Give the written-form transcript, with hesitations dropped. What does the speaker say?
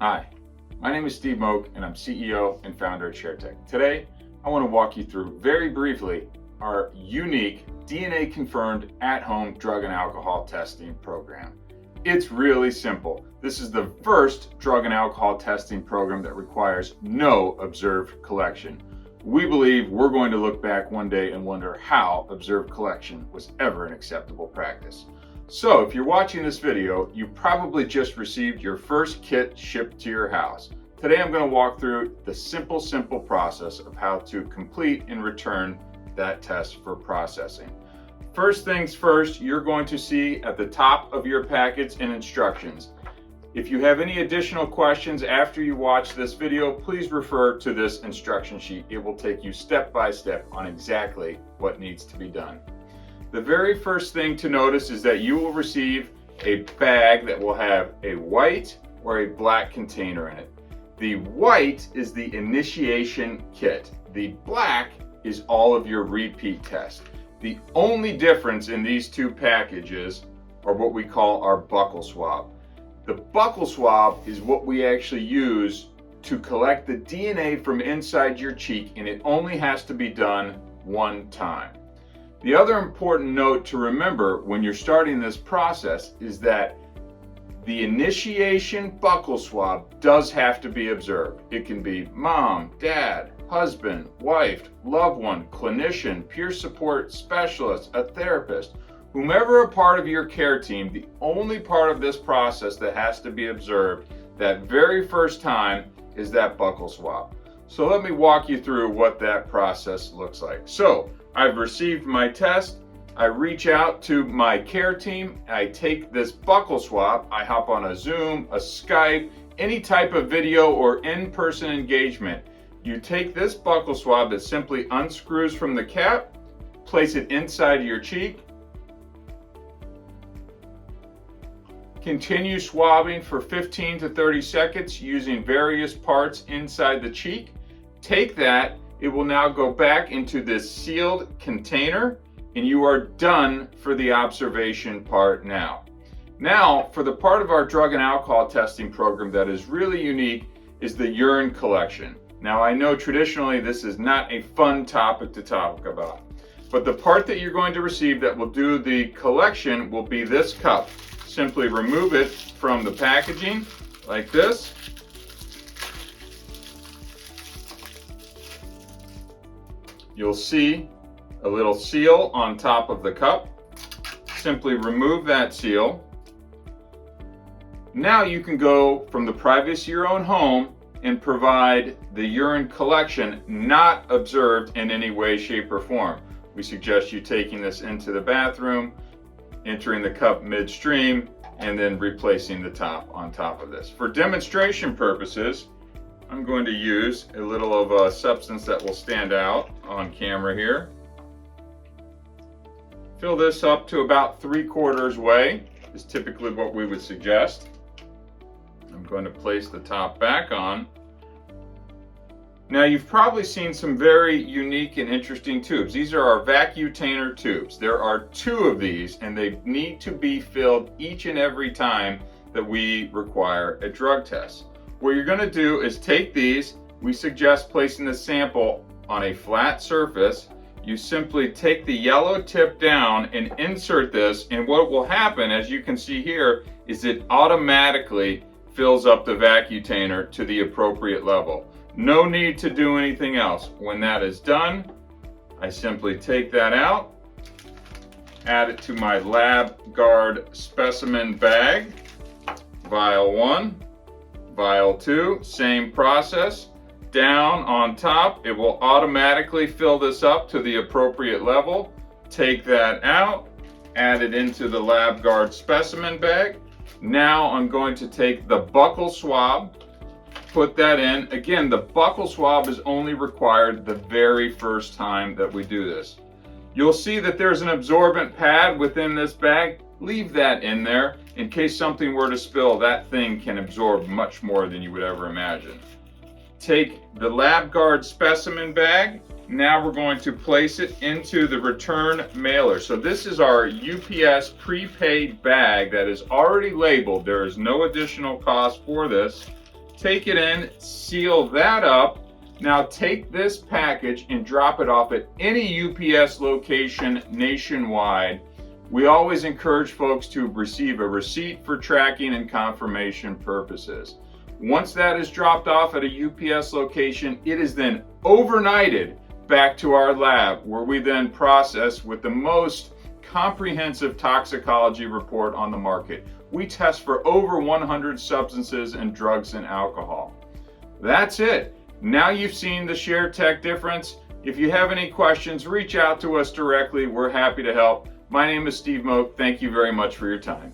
Hi, my name is Steve Moak and I'm CEO and founder at Sharetek. Today, I want to walk you through very briefly our unique DNA confirmed at-home drug and alcohol testing program. It's really simple. This is the first drug and alcohol testing program that requires no observed collection. We believe we're going to look back one day and wonder how observed collection was ever an acceptable practice. So if you're watching this video, you probably just received your first kit shipped to your house. Today I'm going to walk through the simple process of how to complete and return that test for processing. First things first, you're going to see at the top of your packets and instructions. If you have any additional questions after you watch this video, please refer to this instruction sheet. It will take you step by step on exactly what needs to be done. The very first thing to notice is that you will receive a bag that will have a white or a black container in it. The white is the initiation kit. The black is all of your repeat tests. The only difference in these two packages are what we call our buccal swab. The buccal swab is what we actually use to collect the DNA from inside your cheek, and it only has to be done one time. The other important note to remember when you're starting this process is that the initiation buccal swab does have to be observed. It can be mom, dad, husband, wife, loved one, clinician, peer support specialist, a therapist, whomever a part of your care team. The only part of this process that has to be observed that very first time is that buccal swab. So let me walk you through what that process looks like. So I've received my test. I reach out to my care team. I take this buccal swab. I hop on a Zoom, a Skype, any type of video or in-person engagement. You take this buccal swab that simply unscrews from the cap, place it inside your cheek, continue swabbing for 15 to 30 seconds using various parts inside the cheek. Take that, it will now go back into this sealed container and you are done for the observation part now. Now, for the part of our drug and alcohol testing program that is really unique is the urine collection. Now, I know traditionally this is not a fun topic to talk about, but the part that you're going to receive that will do the collection will be this cup. Simply remove it from the packaging like this. You'll see a little seal on top of the cup. Simply remove that seal. Now you can go from the privacy of your own home and provide the urine collection not observed in any way, shape, or form. We suggest you taking this into the bathroom, entering the cup midstream, and then replacing the top on top of this. For demonstration purposes, I'm going to use a little of a substance that will stand out on camera here. Fill this up to about 3/4 way is typically what we would suggest. I'm going to place the top back on. Now you've probably seen some very unique and interesting tubes. These are our Vacutainer tubes. There are 2 of these and they need to be filled each and every time that we require a drug test. What you're going to do is take these. We suggest placing the sample on a flat surface. You simply take the yellow tip down and insert this, and what will happen, as you can see here, is it automatically fills up the Vacutainer to the appropriate level. No need to do anything else. When that is done, I simply take that out, add it to my LabGuard specimen bag, vial 1, vial 2, same process. Down on top, it will automatically fill this up to the appropriate level. Take that out, add it into the LabGuard specimen bag. Now I'm going to take the buccal swab, put that in. Again, the buccal swab is only required the very first time that we do this. You'll see that there's an absorbent pad within this bag. Leave that in there in case something were to spill. That thing can absorb much more than you would ever imagine. Take the LabGuard specimen bag. Now we're going to place it into the return mailer. So this is our UPS prepaid bag that is already labeled. There is no additional cost for this. take it in, seal that up. Now take this package and drop it off at any UPS location nationwide. We always encourage folks to receive a receipt for tracking and confirmation purposes. Once that is dropped off at a UPS location, it is then overnighted back to our lab, where we then process with the most comprehensive toxicology report on the market. We test for over 100 substances and drugs and alcohol. That's it. Now you've seen the Sharetek difference. If you have any questions, reach out to us directly. We're happy to help. My name is Steve Moak. Thank you very much for your time.